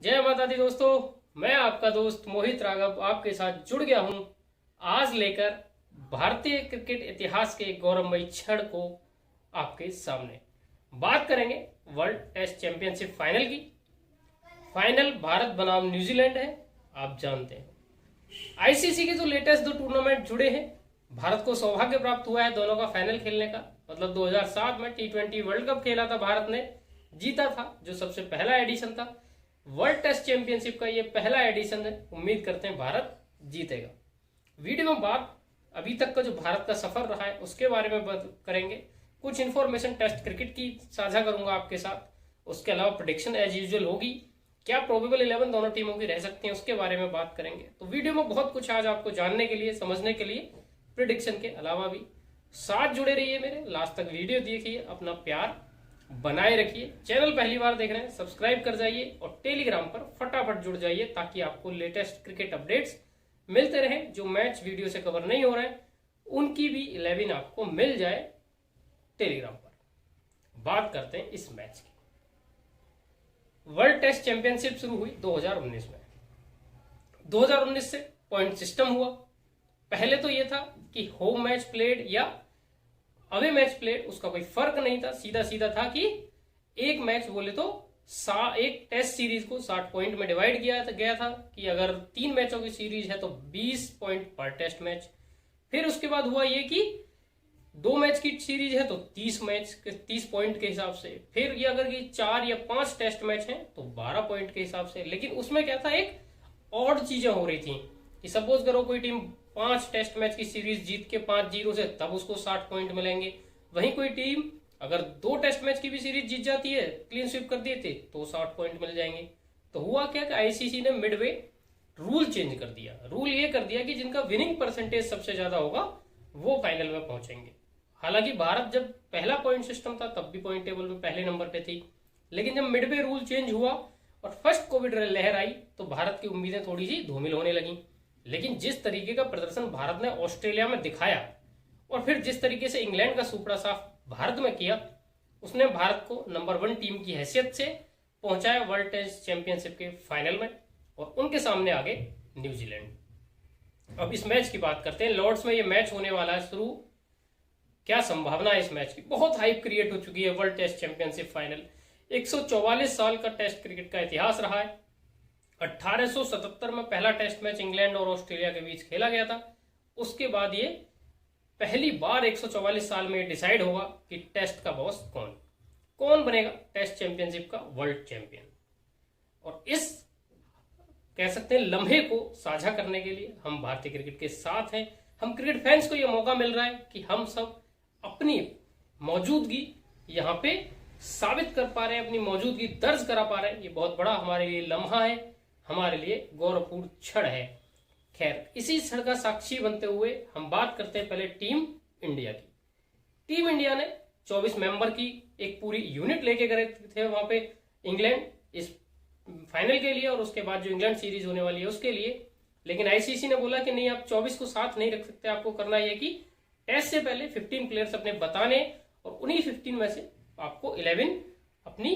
जय माता दी दोस्तों। मैं आपका दोस्त मोहित राघव आपके साथ जुड़ गया हूं आज लेकर भारतीय क्रिकेट इतिहास के गौरवमयी क्षण को आपके सामने। बात करेंगे वर्ल्ड टेस्ट चैंपियनशिप फाइनल की। फाइनल भारत बनाम न्यूजीलैंड है, आप जानते हैं। आईसीसी के जो लेटेस्ट दो टूर्नामेंट जुड़े हैं, भारत को सौभाग्य प्राप्त हुआ है दोनों का फाइनल खेलने का। मतलब 2007 में T20 वर्ल्ड कप खेला था, भारत ने जीता था, जो सबसे पहला एडिशन था। वर्ल्ड टेस्ट चैंपियनशिप का ये पहला एडिशन है, उम्मीद करते हैं भारत जीतेगा। वीडियो में बात अभी तक का जो भारत का सफर रहा है उसके बारे में बात करेंगे। कुछ इन्फॉर्मेशन टेस्ट क्रिकेट की साझा करूंगा आपके साथ। उसके अलावा प्रेडिक्शन एज यूजुअल होगी, क्या प्रोबेबल 11 दोनों टीमों की रह सकती हैं उसके बारे में बात करेंगे। तो वीडियो में बहुत कुछ आज आपको जानने के लिए, समझने के लिए, प्रेडिक्शन के अलावा भी। साथ जुड़े रहिए मेरे, लास्ट तक वीडियो देखिए, अपना प्यार बनाए रखिए। चैनल पहली बार देख रहे हैं सब्सक्राइब कर जाइए और टेलीग्राम पर फटाफट जुड़ जाइए ताकि आपको लेटेस्ट क्रिकेट अपडेट्स मिलते रहें। जो मैच वीडियो से कवर नहीं हो रहे हैं उनकी भी 11 आपको मिल जाए टेलीग्राम पर। बात करते हैं इस मैच की। वर्ल्ड टेस्ट चैंपियनशिप शुरू हुई 2019 में। 2019 से पॉइंट सिस्टम हुआ। पहले तो यह था कि होम मैच प्लेड या अवे मैच प्लेड, उसका कोई फर्क नहीं था। सीधा सीधा था कि एक मैच बोले तो एक टेस्ट सीरीज को 60 पॉइंट में डिवाइड किया गया था कि अगर 3 मैचों की सीरीज है तो 20 पॉइंट पर टेस्ट मैच। फिर उसके बाद हुआ ये कि 2 मैच की सीरीज है तो 30 पॉइंट के हिसाब से। फिर ये अगर ये 4 या 5 टेस्ट मैच हैं तो 12 पॉइंट के हिसाब से। लेकिन उसमें क्या था, एक ऑड चीजें हो रही थी कि सपोज करो कोई टीम 5 टेस्ट मैच की सीरीज जीत के 5-0 से, तब उसको 60 पॉइंट मिलेंगे। वहीं कोई टीम अगर 2 टेस्ट मैच की भी सीरीज जीत जाती है, क्लीन स्वीप कर दिए थे, तो 60 पॉइंट मिल जाएंगे। तो हुआ क्या कि आईसीसी ने मिडवे रूल चेंज कर दिया। रूल ये कर दिया कि जिनका विनिंग परसेंटेज सबसे ज्यादा होगा वो फाइनल में पहुंचेंगे। हालांकि भारत जब पहला पॉइंट सिस्टम था तब भी पॉइंट टेबल में पहले नंबर पे थी, लेकिन जब मिडवे रूल चेंज हुआ और फर्स्ट कोविड लहर आई तो भारत की उम्मीदें थोड़ी सी धूमिल होने लगी। लेकिन जिस तरीके का प्रदर्शन भारत ने ऑस्ट्रेलिया में दिखाया और फिर जिस तरीके से इंग्लैंड का सुपड़ा साफ भारत में किया, उसने भारत को नंबर 1 टीम की हैसियत से पहुंचाया वर्ल्ड टेस्ट चैंपियनशिप के फाइनल में, और उनके सामने आगे न्यूजीलैंड। अब इस मैच की बात करते हैं। लॉर्ड्स में यह मैच होने वाला है शुरू। क्या संभावना है इस मैच की? बहुत हाइप क्रिएट हो चुकी है। वर्ल्ड टेस्ट चैंपियनशिप फाइनल 144 साल का टेस्ट क्रिकेट का इतिहास रहा है। 1877 में पहला टेस्ट मैच इंग्लैंड और ऑस्ट्रेलिया के बीच खेला गया था। उसके बाद ये पहली बार 144 साल में डिसाइड होगा कि टेस्ट का बॉस कौन बनेगा टेस्ट चैंपियनशिप का वर्ल्ड चैंपियन। और इस कह सकते हैं लम्हे को साझा करने के लिए हम भारतीय क्रिकेट के साथ हैं। हम क्रिकेट फैंस को यह मौका मिल रहा है कि हम सब अपनी मौजूदगी यहाँ पे साबित कर पा रहे हैं, अपनी मौजूदगी दर्ज करा पा रहे हैं। ये बहुत बड़ा हमारे लिए लम्हा है, हमारे लिए गौरवपूर्ण क्षण है। खैर, इसी क्षण का साक्षी बनते हुए हम बात करते हैं पहले टीम इंडिया की। टीम इंडिया ने 24 मेंबर की एक पूरी यूनिट लेके गए थे वहां पे इंग्लैंड इस फाइनल के लिए, और उसके बाद जो इंग्लैंड सीरीज होने वाली है उसके लिए। लेकिन आईसीसी ने बोला कि नहीं, आप 24 को साथ नहीं रख सकते। आपको करना यह कि टेस्ट से पहले 15 प्लेयर्स अपने बताने और उन्हीं 15 में से आपको 11 अपनी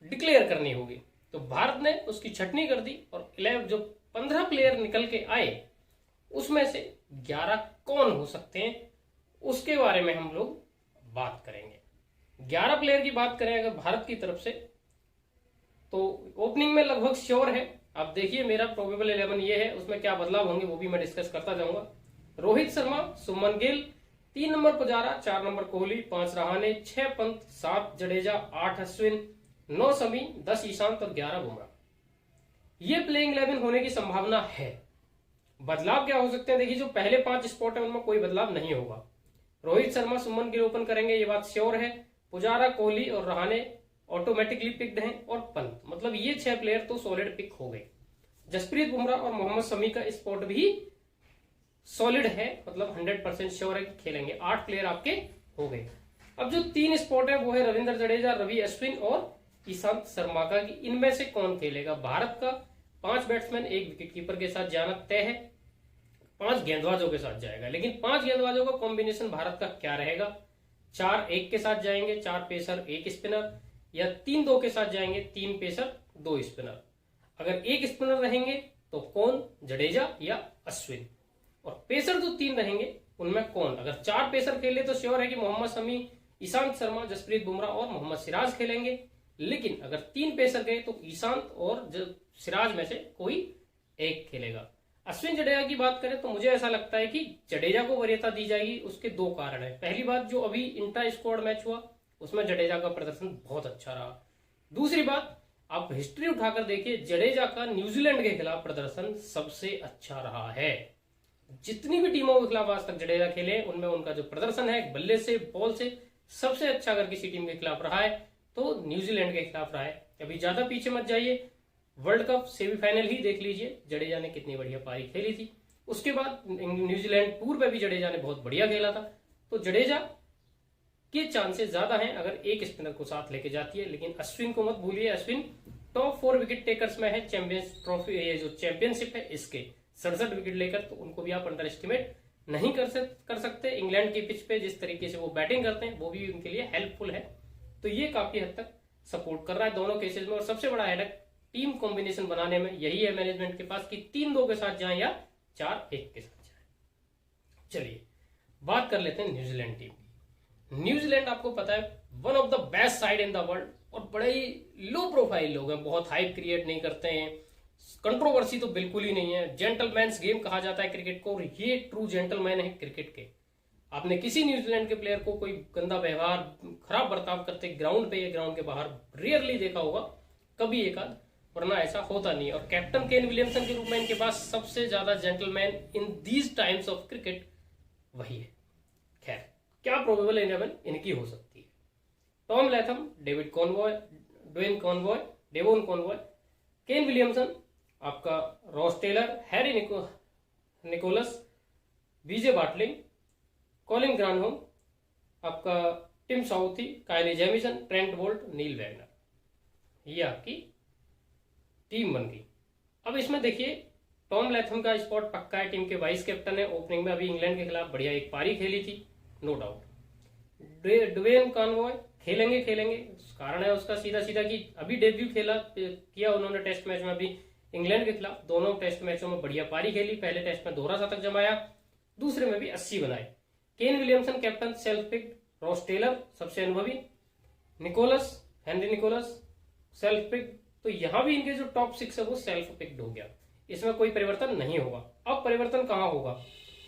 डिक्लेयर करनी होगी। तो भारत ने उसकी छटनी कर दी और 11 जो 15 प्लेयर निकल के आए उसमें से 11 कौन हो सकते हैं उसके बारे में हम लोग बात करेंगे। 11 प्लेयर की बात करें अगर भारत की तरफ से, तो ओपनिंग में लगभग श्योर है। आप देखिए मेरा प्रोबेबल 11 ये है, उसमें क्या बदलाव होंगे वो भी मैं डिस्कस करता जाऊंगा। रोहित शर्मा, सुमन गिल, 3 नंबर पुजारा, 4 नंबर कोहली, 5 रहाणे, 6 पंत, 7 जडेजा, 8 अश्विन, 9 शमी, 10 ईशांत और 11 बुमराह। ये प्लेइंग 11 होने की संभावना है। बदलाव क्या हो सकते हैं? देखिए, जो पहले 5 स्पॉट है उनमें कोई बदलाव नहीं होगा। रोहित शर्मा, सुमन गिल ओपन करेंगे, ये बात श्योर है। पुजारा, कोहली और रहाणे ऑटोमेटिकली पिक्ड हैं, और पंत, मतलब ये 6 प्लेयर तो सॉलिड पिक हो गए। जसप्रीत बुमराह और मोहम्मद शमी का स्पॉट भी सॉलिड है, मतलब 100% श्योर है कि खेलेंगे। 8 प्लेयर आपके हो गए। अब जो 3 स्पॉट है वो है रविंद्र जडेजा, रवि अश्विन और ईशांत शर्मा का, कि इनमें से कौन खेलेगा। भारत का 5 बैट्समैन, 1 विकेटकीपर के साथ जाना तय है। 5 गेंदबाजों के साथ जाएगा, लेकिन 5 गेंदबाजों का कॉम्बिनेशन भारत का क्या रहेगा? 4-1 के साथ जाएंगे, 4 पेसर 1 स्पिनर, या 3-2 के साथ जाएंगे, 3 पेसर 2 स्पिनर। अगर एक स्पिनर रहेंगे तो कौन, जडेजा या अश्विन, और पेसर जो 3 रहेंगे उनमें कौन। अगर 4 पेसर खेले तो श्योर है कि मोहम्मद शमी, ईशांत शर्मा, जसप्रीत बुमराह और मोहम्मद सिराज खेलेंगे। लेकिन अगर 3 पेसर गए तो ईशांत और सिराज में से कोई एक खेलेगा। अश्विन जडेजा की बात करें तो मुझे ऐसा लगता है कि जडेजा को वरीयता दी जाएगी। उसके 2 कारण है। पहली बात, जो अभी इंटर स्क्वाड मैच हुआ उसमें जडेजा का प्रदर्शन बहुत अच्छा रहा। दूसरी बात, आप हिस्ट्री उठाकर देखिए, जडेजा का न्यूजीलैंड के खिलाफ प्रदर्शन सबसे अच्छा रहा है। जितनी भी टीमों के खिलाफ आज तक जडेजा खेले उनमें उनका जो प्रदर्शन है बल्ले से, बॉल से सबसे अच्छा अगर किसी टीम के खिलाफ रहा है तो न्यूजीलैंड के खिलाफ रहा है। अभी ज्यादा पीछे मत जाइए, वर्ल्ड कप सेमीफाइनल ही देख लीजिए, जडेजा ने कितनी बढ़िया पारी खेली थी। उसके बाद न्यूजीलैंड टूर पे भी जडेजा ने बहुत बढ़िया खेला था। तो जडेजा के चांसेस ज्यादा हैं अगर एक स्पिनर को साथ लेके जाती है। लेकिन अश्विन को मत भूलिए, अश्विन टॉप 4 विकेट टेकर्स में है चैंपियंस ट्रॉफी, ये जो चैंपियनशिप है इसके 67 विकेट लेकर, तो उनको भी आप अंडर एस्टिमेट नहीं कर सकते। इंग्लैंड की पिच पे जिस तरीके से वो बैटिंग करते हैं वो भी उनके लिए हेल्पफुल है। तो ये काफी हद तक सपोर्ट कर रहा है दोनों केसेस में। और सबसे बड़ा हेडक टीम कॉम्बिनेशन बनाने में यही है मैनेजमेंट के पास कि 3-2 के साथ जाएं या 4-1 के साथ जाएं। चलिए बात कर लेते हैं न्यूजीलैंड टीम की। न्यूजीलैंड आपको पता है one of the best side in the world, और बड़े ही लो प्रोफाइल लोग हैं, बहुत हाइप क्रिएट नहीं करते हैं, कंट्रोवर्सी तो बिल्कुल ही नहीं है। जेंटलमैन्स गेम कहा जाता है क्रिकेट को, और ये ट्रू जेंटलमैन है क्रिकेट के। आपने किसी न्यूजीलैंड के प्लेयर को कोई गंदा व्यवहार, खराब बर्ताव करते ग्राउंड पे या ग्राउंड के बाहर रेयरली देखा होगा, कभी एक आध, वरना ऐसा होता नहीं। और कैप्टन केन विलियमसन के रूप में इनके पास सबसे ज्यादा gentleman in these times of cricket वही है। खैर, क्या प्रोबेबल 11 इनकी हो सकती है? Tom Latham, David Conway, Dwayne Conway, Devon Conway, Kane Williamson, आपका Ross Taylor, Harry Nicholls, BJ Watling, Colin de Grandhomme, आपका Tim Southee, Kyle Jamieson, Trent Boult, Neil Wagner. ये आपकी टीम बन गई। अब इसमें देखिए, टॉम लैथम का स्पॉट पक्का है, टीम के वाइस कैप्टन है। ओपनिंग में अभी इंग्लैंड के खिलाफ बढ़िया एक पारी खेली थी, नो डाउट। ड्वेन कॉनवॉय खेलेंगे, कारण है उसका सीधा सीधा कि अभी डेब्यू किया उन्होंने टेस्ट मैच में अभी इंग्लैंड के खिलाफ। दोनों टेस्ट मैचों में बढ़िया पारी खेली, पहले टेस्ट में दोहरा शतक जमाया, दूसरे में भी 80 बनाए। Kane Williamson captain, self picked. Ross Taylor सबसे अनुभवी, हेनरी निकोलस सेल्फ पिक्ड। तो यहां भी इनके जो टॉप 6 है वो सेल्फ पिक्ड हो गया, इसमें कोई परिवर्तन नहीं होगा। अब परिवर्तन कहां होगा?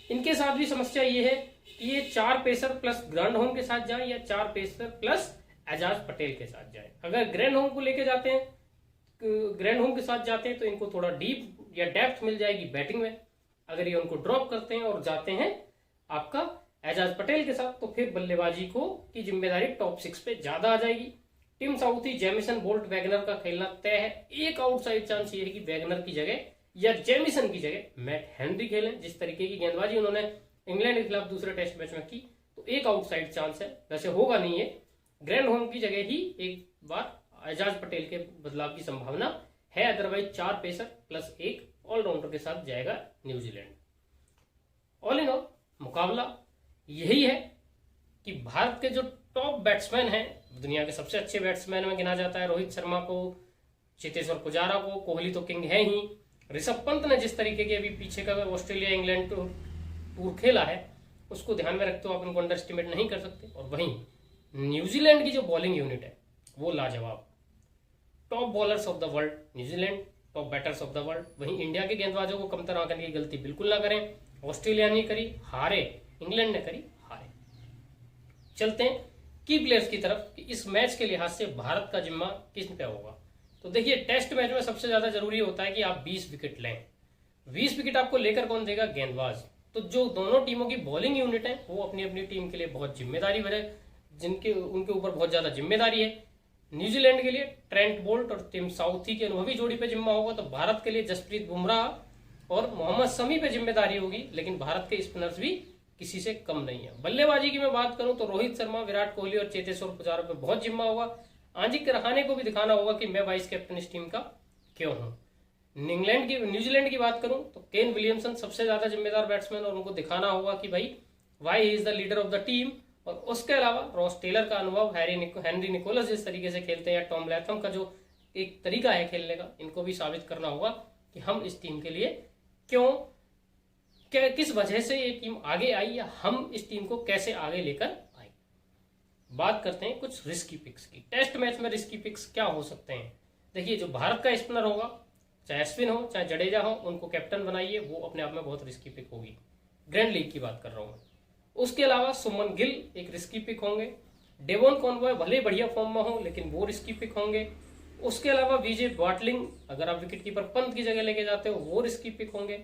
इनके साथ भी समस्या ये है कि ये 4 पेसर प्लस ग्रैंडहोम के साथ जाए या 4 पेसर प्लस एजाज पटेल के साथ जाए। अगर ग्रैंडहोम को लेके जाते हैं, ग्रैंडहोम के साथ जाते हैं तो इनको थोड़ा डीप या डेप्थ मिल जाएगी बैटिंग में। अगर ये उनको ड्रॉप करते हैं और जाते हैं आपका एजाज पटेल के साथ, तो फिर बल्लेबाजी को की जिम्मेदारी टॉप 6 पे ज्यादा आ जाएगी। Tim Southee, Jamieson, Boult, Wagner का खेलना तय है। एक आउटसाइड चांस ये है कि वैगनर की जगह या जेमिसन की जगह मैट हेनरी खेलें। जिस तरीके की गेंदबाजी उन्होंने इंग्लैंड के खिलाफ दूसरे टेस्ट मैच में की, तो एक आउटसाइड चांस है, वैसे होगा नहीं है। ग्रैंडहोम की जगह ही एक बार एजाज पटेल के बदलाव की संभावना है। अदरवाइज 4 पेसर प्लस 1 ऑलराउंडर के साथ जाएगा न्यूजीलैंड। ऑल इन ऑल मुकाबला यही है कि भारत के जो टॉप बैट्समैन हैं, दुनिया के सबसे अच्छे बैट्समैन में गिना जाता है रोहित शर्मा को, चेतेश्वर पुजारा को, कोहली तो किंग है ही। ऋषभ पंत ने जिस तरीके के अभी पीछे का ऑस्ट्रेलिया इंग्लैंड टूर खेला है, उसको ध्यान में रखते हुए आप उनको अंडर एस्टिमेट नहीं कर सकते। और वहीं न्यूजीलैंड की जो बॉलिंग यूनिट है वो लाजवाब। Top bowlers of the world New Zealand, top batters of the world. वहीं इंडिया के गेंदबाजों को कमतर आंकने की गलती बिल्कुल ना करें। ऑस्ट्रेलिया ने करी, हारे, इंग्लैंड ने करी, हारे। चलते हैं की प्लेयर्स की तरफ कि इस मैच के लिहाज से भारत का जिम्मा किस पे होगा। तो देखिए, टेस्ट मैच में सबसे ज्यादा जरूरी होता है कि आप 20 विकेट लें। 20 विकेट आपको लेकर कौन देगा? गेंदबाज। तो जो दोनों टीमों की बॉलिंग यूनिट है वो अपनी अपनी टीम के लिए बहुत जिम्मेदारी भरे, उनके ऊपर बहुत ज्यादा जिम्मेदारी है। न्यूजीलैंड के लिए ट्रेंट बोल्ट और टिम साउथी की अनुभवी जोड़ी पे जिम्मा होगा, तो भारत के लिए जसप्रीत बुमराह और मोहम्मद शमी पे जिम्मेदारी होगी। लेकिन भारत के स्पिनर्स भी किसी से कम नहीं है। बल्लेबाजी की मैं बात करूं तो रोहित शर्मा, विराट कोहली और चेतेश्वर पुजारा पे बहुत जिम्मा होगा। आंजिक रहाणे को भी दिखाना होगा कि मैं वाइस कैप्टन इस टीम का क्यों हूं। न्यूजीलैंड की बात करूं तो केन विलियमसन सबसे ज्यादा जिम्मेदार बैट्समैन, और उनको दिखाना होगा कि भाई why is the leader of the team. और उसके अलावा रॉस टेलर का अनुभव, हेनरी निकोलस जिस तरीके से खेलते हैं, या टॉम लैथम का जो एक तरीका है खेलने का, इनको भी साबित करना होगा कि हम इस टीम के लिए क्यों, किस वजह से ये टीम आगे आई या हम इस टीम को कैसे आगे लेकर आए। बात करते हैं कुछ रिस्की पिक्स की। टेस्ट मैच में रिस्की पिक्स क्या हो सकते हैं? देखिए, जो भारत का स्पिनर होगा, चाहे अश्विन हो चाहे जडेजा हो, उनको कैप्टन बनाइए, वो अपने आप में बहुत रिस्की पिक होगी। ग्रैंड लीग की बात कर रहा हूँ। उसके अलावा सुमन गिल एक रिस्की पिक होंगे। डेवॉन कॉनवॉय भले बढ़िया फॉर्म में हो लेकिन वो रिस्की पिक होंगे। उसके अलावा विजय बाटलिंग, अगर आप विकेट कीपर पंत की जगह लेके जाते हो, वो रिस्की पिक होंगे।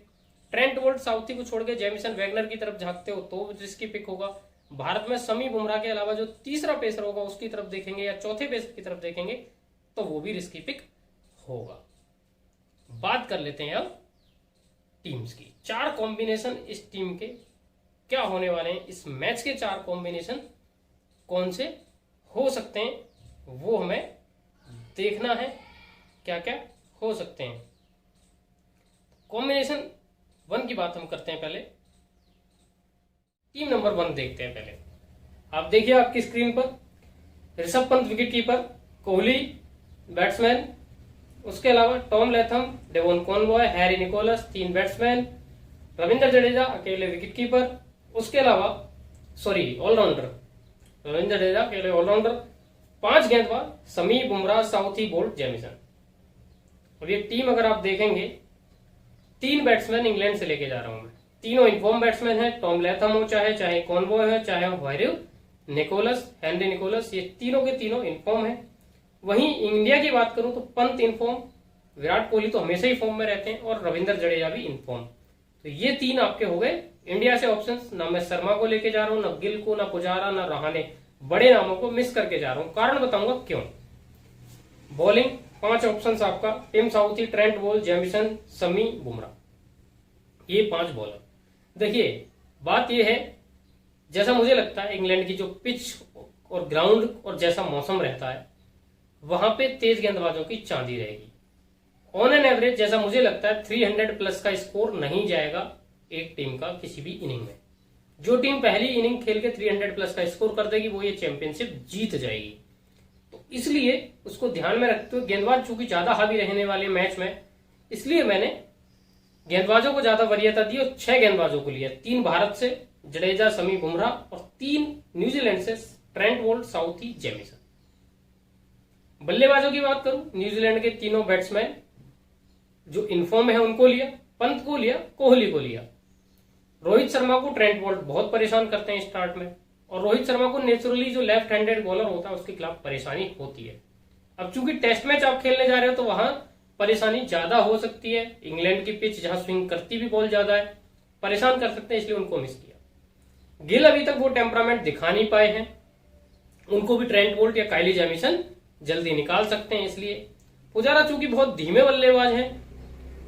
ट्रेंट बोल्ट साउथी को छोड़ के जेमिसन वैगनर की तरफ झांकते हो तो रिस्की पिक होगा। भारत में शमी बुमराह के अलावा जो तीसरा पेसर होगा उसकी तरफ देखेंगे या चौथे पेसर की तरफ देखेंगे तो वो भी रिस्की पिक होगा। बात कर लेते हैं अब टीम्स की। 4 कॉम्बिनेशन इस टीम के क्या होने वाले हैं, इस मैच के 4 कॉम्बिनेशन कौन से हो सकते हैं वो हमें देखना है, क्या क्या हो सकते हैं। कॉम्बिनेशन 1 की बात हम करते हैं। पहले टीम नंबर 1 देखते हैं। पहले आप देखिए आपकी स्क्रीन पर, Rishabh Pant wicket keeper, Kohli batsman, उसके अलावा Tom Latham, Devon Conway, Harry Nicholls 3 batsman, Ravindra Jadeja अकेले विकेट कीपर, उसके अलावा ऑलराउंडर रविंद्र जडेजा अकेले ऑलराउंडर, 5 गेंदबाज Shami Bumrah Southee bolt Jameson. अब ये टीम अगर आप देखेंगे, 3 बैट्समैन इंग्लैंड से लेके जा रहा हूं मैं, तीनों इनफॉर्म बैट्समैन है। टॉम लैथम हो चाहे कॉनवॉय हो चाहे हैरी निकोलस, हेनरी निकोलस, ये तीनों के तीनों इनफॉर्म है। वहीं इंडिया की बात करूं तो पंत इनफॉर्म, विराट कोहली तो हमेशा ही फॉर्म में रहते हैं और रविंद्र जडेजा भी इनफॉर्म। तो ये 3 आपके हो गए इंडिया से ऑप्शंस। ना मैं शर्मा को लेके जा रहा हूं, ना गिल को, ना पुजारा, ना रहाणे, बड़े नामों को मिस करके जा रहा हूं। कारण बताऊंगा क्यों। बॉलिंग 5 ऑप्शंस आपका, Tim Southee, Trent Boult, Jamieson, Shami Bumrah, ये 5 बॉलर। देखिए बात ये है, जैसा मुझे लगता है इंग्लैंड की जो पिच और ग्राउंड और जैसा मौसम रहता है वहां पे तेज गेंदबाजों की चांदी रहेगी। ऑन एन एवरेज जैसा मुझे लगता है 300 प्लस का स्कोर नहीं जाएगा एक टीम का किसी भी इनिंग में। जो टीम पहली इनिंग खेल के 300 प्लस का स्कोर कर देगी वो ये चैंपियनशिप जीत जाएगी। तो इसलिए उसको ध्यान में रखते हुए गेंदबाज चूंकि ज्यादा हावी रहने वाले मैच में, इसलिए मैंने गेंदबाजों को ज्यादा वरीयता दी और 6 गेंदबाजों को लिया। 3 भारत से जडेजा, शमी, बुमराह और 3 न्यूजीलैंड से ट्रेंट बोल्ट, साउथी, जेमिसन। बल्लेबाजों की बात करूं, न्यूजीलैंड के तीनों बैट्समैन जो इनफॉर्म है उनको लिया, पंत को लिया, कोहली को लिया। रोहित शर्मा को ट्रेंट बोल्ट बहुत परेशान करते हैं स्टार्ट में, और रोहित शर्मा को नेचुरली जो लेफ्ट हैंडेड बॉलर होता है उसके खिलाफ परेशानी होती है। अब चूंकि टेस्ट मैच आप खेलने जा रहे हो तो वहां परेशानी ज्यादा हो सकती है। इंग्लैंड की पिच जहां स्विंग करती भी बॉल ज्यादा है, परेशान कर सकते हैं, इसलिए उनको मिस किया। गिल अभी तक वो टेम्परामेंट दिखा नहीं पाए हैं, उनको भी ट्रेंट बोल्ट या काइली जेमिसन जल्दी निकाल सकते हैं। इसलिए पुजारा चूंकि बहुत धीमे बल्लेबाज हैं,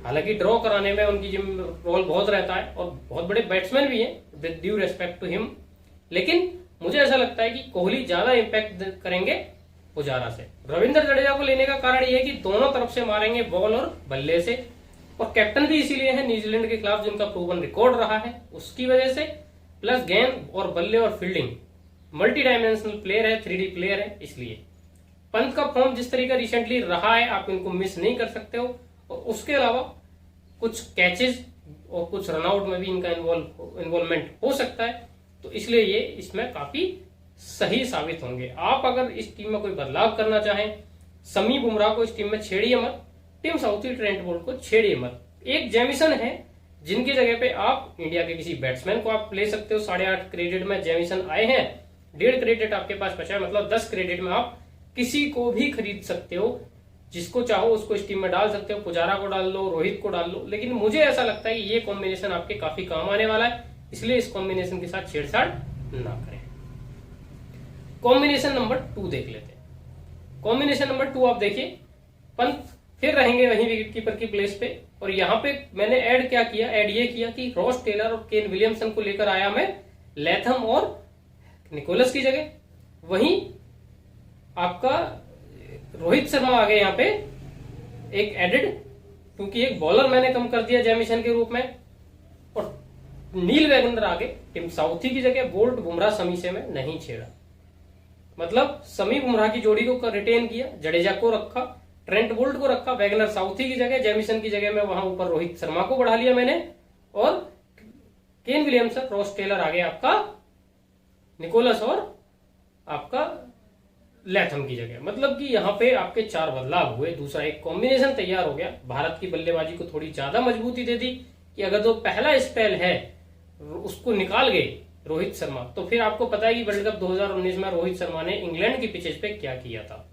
हालांकि ड्रॉ कराने में उनकी रोल बहुत रहता है और बहुत बड़े बैट्समैन भी हैं with due respect to him, लेकिन मुझे ऐसा लगता है कि कोहली ज्यादा इंपैक्ट करेंगे पुजारा से। रविंद्र जडेजा को लेने का कारण यह है कि दोनों तरफ से मारेंगे बॉल और बल्ले से, और कैप्टन भी इसीलिए है न्यूजीलैंड के खिलाफ जिनका प्रूवन रिकॉर्ड रहा है उसकी वजह से, प्लस गेंद और बल्ले और फील्डिंग, मल्टी डायमेंशनल प्लेयर है, 3D प्लेयर है। इसलिए पंत का फॉर्म जिस तरीका रिसेंटली रहा है आप इनको मिस नहीं कर सकते हो, और उसके अलावा कुछ कैचेज और कुछ रनआउट में भी इनका इन्वॉल्वमेंट हो सकता है, तो इसलिए ये इसमें काफी सही साबित होंगे। आप अगर इस टीम में कोई बदलाव करना चाहें, शमी बुमराह को इस टीम में छेड़िए मत, टिम साउथी, ट्रेंट बोल्ट को छेड़िए मत। एक जेमिसन है जिनकी जगह पे आप इंडिया के किसी बैट्समैन को आप ले सकते हो। 8.5 क्रेडिट में जेमिसन आए हैं, 1.5 क्रेडिट आपके पास बचा है, मतलब 10 क्रेडिट में आप किसी को भी खरीद सकते हो, जिसको चाहो उसको इस टीम में डाल सकते हो। पुजारा को डाल लो, रोहित को डाल लो, लेकिन मुझे ऐसा लगता है कि ये कॉम्बिनेशन आपके काफी काम आने वाला है, इसलिए इस कॉम्बिनेशन के साथ छेड़छाड़ ना करें। कॉम्बिनेशन नंबर 2 देख लेते हैं। कॉम्बिनेशन नंबर 2 आप देखिए, पंत फिर रहेंगे वहीं विकेट कीपर की प्लेस पे, और यहां पे मैंने ऐड ये किया कि रॉस टेलर और केन विलियमसन को लेकर आया मैं लैथम और निकोलस की जगह। वहीं आपका रोहित शर्मा आ गए यहाँ पे एक एडेड, क्योंकि एक बॉलर मैंने कम कर दिया जेमिसन के रूप में, और नील वैगनर आ गए टिम साउथी की जगह। बोल्ट, बुमराह, शमी से मैं नहीं छेड़ा, मतलब शमी बुमराह की जोड़ी को रिटेन किया, जडेजा को रखा, ट्रेंट बोल्ट को रखा, वैगनर साउथी की जगह, जेमिसन की जगह में वहां ऊपर रोहित शर्मा को बढ़ा लिया मैंने, और केन विलियमसन, रॉस टेलर आ गया आपका निकोलस और आपका लैथम की जगह। मतलब कि यहाँ पे आपके 4 बदलाव हुए, दूसरा एक कॉम्बिनेशन तैयार हो गया। भारत की बल्लेबाजी को थोड़ी ज्यादा मजबूती दे दी कि अगर जो पहला स्पेल है उसको निकाल गए रोहित शर्मा, तो फिर आपको पता है कि वर्ल्ड कप 2019 में रोहित शर्मा ने इंग्लैंड की पिचेज पे क्या किया था।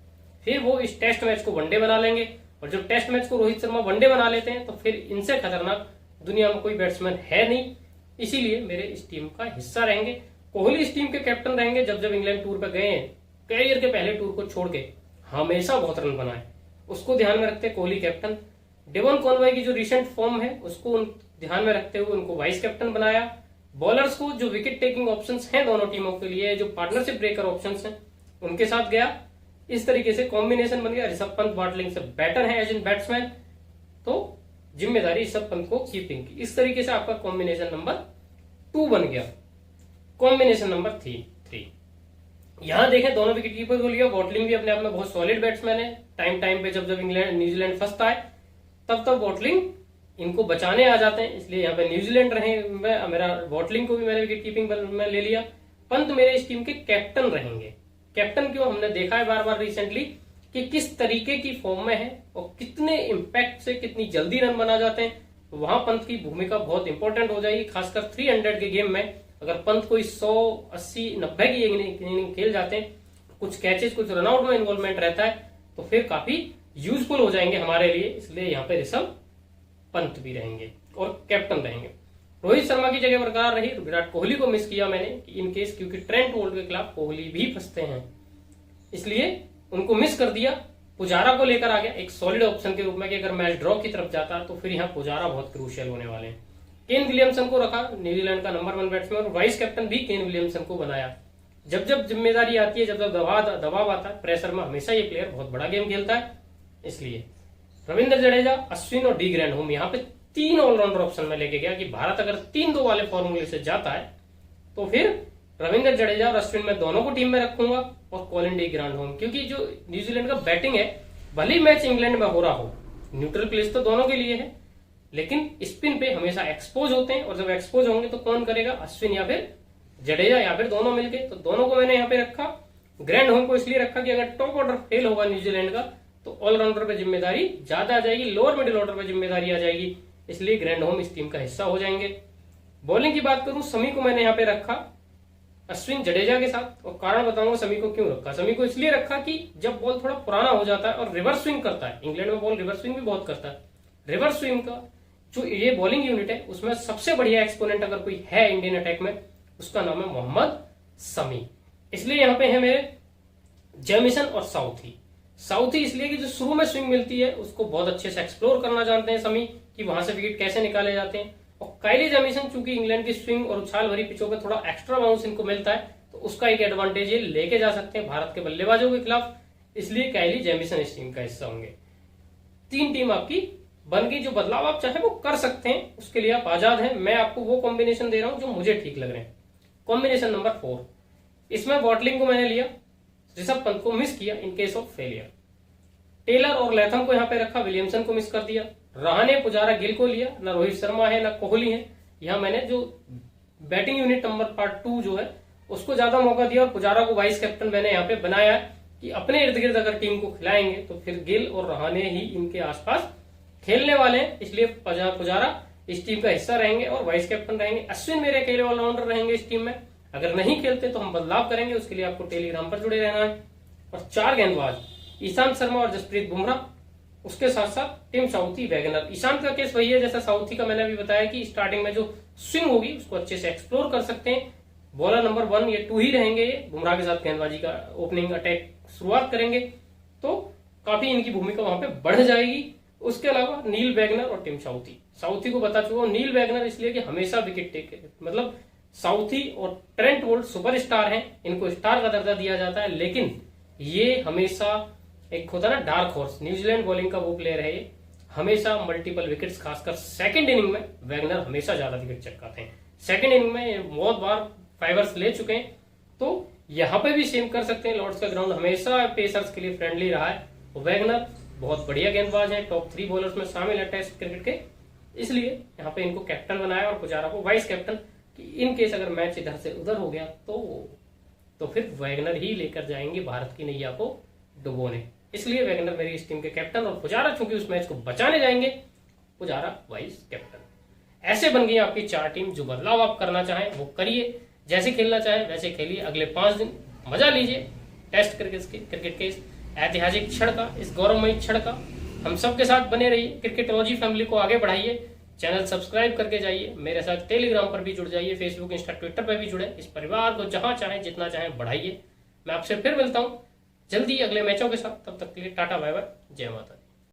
फिर वो इस टेस्ट मैच को वनडे बना लेंगे, और जब टेस्ट मैच को रोहित शर्मा वनडे बना लेते हैं तो फिर इनसे खतरनाक दुनिया में कोई बैट्समैन है नहीं, इसीलिए मेरे इस टीम का हिस्सा रहेंगे। कोहली इस टीम के कैप्टन रहेंगे। जब जब इंग्लैंड टूर पर गए हैं, कैरियर के पहले टूर को छोड़ के हमेशा बहुत रन बनाए, उसको ध्यान में रखते कोहली कैप्टन। डेवन कॉनवे की जो रिसेंट फॉर्म है उसको ध्यान में रखते हुए उनको वाइस कैप्टन बनाया। बॉलर्स को जो विकेट टेकिंग ऑप्शंस हैं दोनों टीमों के लिए, जो पार्टनरशिप ब्रेकर ऑप्शंस हैं, उनके साथ गया। इस तरीके से कॉम्बिनेशन बन गया। ऋषभ पंत बॉटलिंग से बेटर है एज इन बैट्समैन, तो जिम्मेदारी ऋषभ पंत को कीपिंग की। इस तरीके से आपका कॉम्बिनेशन नंबर 2 बन गया। कॉम्बिनेशन नंबर 3, यहां देखें दोनों विकेट कीपर को लिया। बॉटलिंग भी अपने आप में बहुत सॉलिड बैट्समैन है। टाइम टाइम पे जब जब इंग्लैंड न्यूजीलैंड फंसता है तब तब बॉटलिंग इनको बचाने आ जाते हैं, इसलिए यहाँ पे न्यूजीलैंड रहे। मेरा बॉटलिंग को भी मैंने विकेट कीपिंग में ले लिया। पंत मेरे इस टीम के कैप्टन रहेंगे। कैप्टन क्यों, हमने देखा है बार बार रिसेंटली कि किस तरीके की फॉर्म में है और कितने इंपैक्ट से कितनी जल्दी रन बना जाते हैं। वहां पंत की भूमिका बहुत इंपॉर्टेंट हो जाएगी, खासकर 300 के गेम में। अगर पंत कोई 100, 80, 90 की इनिंग खेल जाते हैं, कुछ कैचेस, कुछ रनआउट में इन्वॉल्वमेंट रहता है, तो फिर काफी यूजफुल हो जाएंगे हमारे लिए। इसलिए यहाँ पे ऋषभ पंत भी रहेंगे और कैप्टन रहेंगे। रोहित शर्मा की जगह बरकरार रही। विराट कोहली को मिस किया मैंने इन केस, क्योंकि ट्रेंट बोल्ट के खिलाफ कोहली भी फंसते हैं, इसलिए उनको मिस कर दिया। पुजारा को लेकर आ गया एक सॉलिड ऑप्शन के रूप में कि अगर मैच ड्रॉ की तरफ जाता तो फिर यहाँ पुजारा बहुत क्रूशियल होने वाले हैं। केन विलियमसन को रखा, न्यूजीलैंड का नंबर 1 बैट्समैन, और वाइस कैप्टन भी केन विलियमसन को बनाया। जब जब जिम्मेदारी आती है, जब जब दबाव आता है, प्रेशर में हमेशा ये प्लेयर बहुत बड़ा गेम खेलता है। इसलिए रविंद्र जडेजा, अश्विन और डी ग्रैंडहोम यहाँ पे 3 ऑलराउंडर ऑप्शन में लेके गया कि भारत अगर 3-2 वाले फॉर्मूले से जाता है तो फिर रविंद्र जडेजा और अश्विन में दोनों को टीम में रखूंगा, और कॉलिन डी ग्रैंडहोम, क्योंकि जो न्यूजीलैंड का बैटिंग है, भले ही मैच इंग्लैंड में हो रहा हो, न्यूट्रल प्लेस तो दोनों के लिए है, लेकिन स्पिन पे हमेशा एक्सपोज होते हैं, और जब एक्सपोज होंगे तो कौन करेगा, अश्विन या फिर जडेजा या फिर दोनों मिलके। तो दोनों को मैंने यहाँ पे रखा। ग्रैंडहोम को इसलिए रखा कि अगर टॉप ऑर्डर फेल होगा न्यूजीलैंड का तो ऑलराउंडर पे जिम्मेदारी ज्यादा आ जाएगी, लोअर मिडिल ऑर्डर पे जिम्मेदारी आ जाएगी, इसलिए ग्रैंडहोम इस टीम का हिस्सा हो जाएंगे। बॉलिंग की बात करूं, समी को मैंने यहाँ पे रखा अश्विन जडेजा के साथ, और कारण बताऊंगा समी को क्यों रखा। समी को इसलिए रखा कि जब बॉल थोड़ा पुराना हो जाता है और रिवर्स स्विंग करता है, इंग्लैंड में बॉल रिवर्स स्विंग भी बहुत करता है, रिवर्स स्विंग का जो ये बॉलिंग यूनिट है उसमें सबसे बढ़िया एक्सपोनेंट अगर कोई है इंडियन अटैक में, उसका नाम है मोहम्मद समी। इसलिए यहाँ पे है मेरे जेमिसन और साउथी। साउथी इसलिए कि जो शुरू में स्विंग मिलती है उसको बहुत अच्छे से एक्सप्लोर करना जानते हैं समी, कि वहां से विकेट कैसे निकाले जाते हैं। और काइली जेमिसन चूंकि इंग्लैंड की स्विंग और उछाल भरी पिचों पे थोड़ा एक्स्ट्रा बाउंस इनको मिलता है, तो उसका एक एडवांटेज ये लेके जा सकते हैं भारत के बल्लेबाजों के खिलाफ, इसलिए काइली जेमिसन इस टीम का हिस्सा होंगे। 3 टीम आपकी बन गई। जो बदलाव आप चाहे वो कर सकते हैं, उसके लिए आप आजाद हैं। मैं आपको वो कॉम्बिनेशन दे रहा हूं जो मुझे ठीक लग रहे हैं। कॉम्बिनेशन नंबर 4, इसमें बॉटलिंग को मैंने लिया, ऋषभ पंत को मिस किया in case of failure. Taylor और लैथम को यहाँ पे रखा, विलियमसन को मिस कर दिया। रहाने, पुजारा, गिल को लिया, ना रोहित शर्मा है ना कोहली है। यहाँ मैंने जो बैटिंग यूनिट नंबर पार्ट 2 जो है उसको ज्यादा मौका दिया, और पुजारा को वाइस कैप्टन मैंने यहाँ पे बनाया कि अपने इर्द गिर्द अगर टीम को खिलाएंगे तो फिर गिल और रहाने ही इनके आसपास खेलने वाले हैं, इसलिए पुजारा इस टीम का हिस्सा रहेंगे और वाइस कैप्टन रहेंगे। अश्विन मेरे अकेले ऑलराउंडर रहेंगे इस टीम में। अगर नहीं खेलते तो हम बदलाव करेंगे, उसके लिए आपको टेलीग्राम पर जुड़े रहना है। और 4 गेंदबाज, ईशांत शर्मा और जसप्रीत बुमराह, उसके साथ साथ टिम साउथी, वैगनर। ईशांत का केस वही है जैसा साउथी का मैंने अभी बताया कि स्टार्टिंग में जो स्विंग होगी उसको अच्छे से एक्सप्लोर कर सकते हैं। बॉलर नंबर 1 ये 2 ही रहेंगे, बुमराह के साथ गेंदबाजी का ओपनिंग अटैक शुरुआत करेंगे, तो काफी इनकी भूमिका वहां पे बढ़ जाएगी। उसके अलावा नील वैगनर और टिम साउथी। साउथी को बता चुका हूं, नील वैगनर इसलिए कि हमेशा विकेट टेकर, मतलब साउथी और ट्रेंट बोल्ट सुपरस्टार हैं, इनको स्टार का दर्जा दिया जाता है, लेकिन ये हमेशा एक होता है ना डार्क हॉर्स, न्यूजीलैंड बॉलिंग का वो प्लेयर है, ये हमेशा मल्टीपल विकेट्स, खासकर सेकंड इनिंग में वैगनर हमेशा ज्यादा विकेट चटकाते हैं। सेकंड इनिंग में ये बहुत बार फाइवर्स ले चुके हैं, तो यहाँ पे भी सेम कर सकते हैं। लॉर्ड्स का ग्राउंड हमेशा पेसर्स के लिए फ्रेंडली रहा है। वैगनर बहुत बढ़िया गेंदबाज है, टॉप 3 बॉलर्स में शामिल है टेस्ट क्रिकेट के, इसलिए यहाँ पे इनको कैप्टन बनाया और पुजारा को वाइस कैप्टन, कि इन केस अगर मैच इधर से उधर हो गया तो फिर वैगनर ही लेकर जाएंगे भारत की नैया को डुबोने। इसलिए वैगनर मेरी इस टीम के कैप्टन और पुजारा चूंकि उस मैच को बचाने जाएंगे, पुजारा वाइस कैप्टन। ऐसे बन गई आपकी 4 टीम। जो बदलाव आप करना चाहें वो करिए, जैसे खेलना चाहें वैसे खेलिए। अगले 5 दिन मजा लीजिए टेस्ट क्रिकेट के इस ऐतिहासिक क्षण का, इस गौरवमयी क्षण का। हम सबके साथ बने रहिए, क्रिकेटोलॉजी फैमिली को आगे बढ़ाइए। चैनल सब्सक्राइब करके जाइए, मेरे साथ टेलीग्राम पर भी जुड़ जाइए, फेसबुक, इंस्टा, ट्विटर पर भी जुड़े। इस परिवार को जहां चाहे जितना चाहे बढ़ाइए। मैं आपसे फिर मिलता हूं जल्दी अगले मैचों के साथ। तब तक के लिए टाटा बाय बाय, जय माता दी।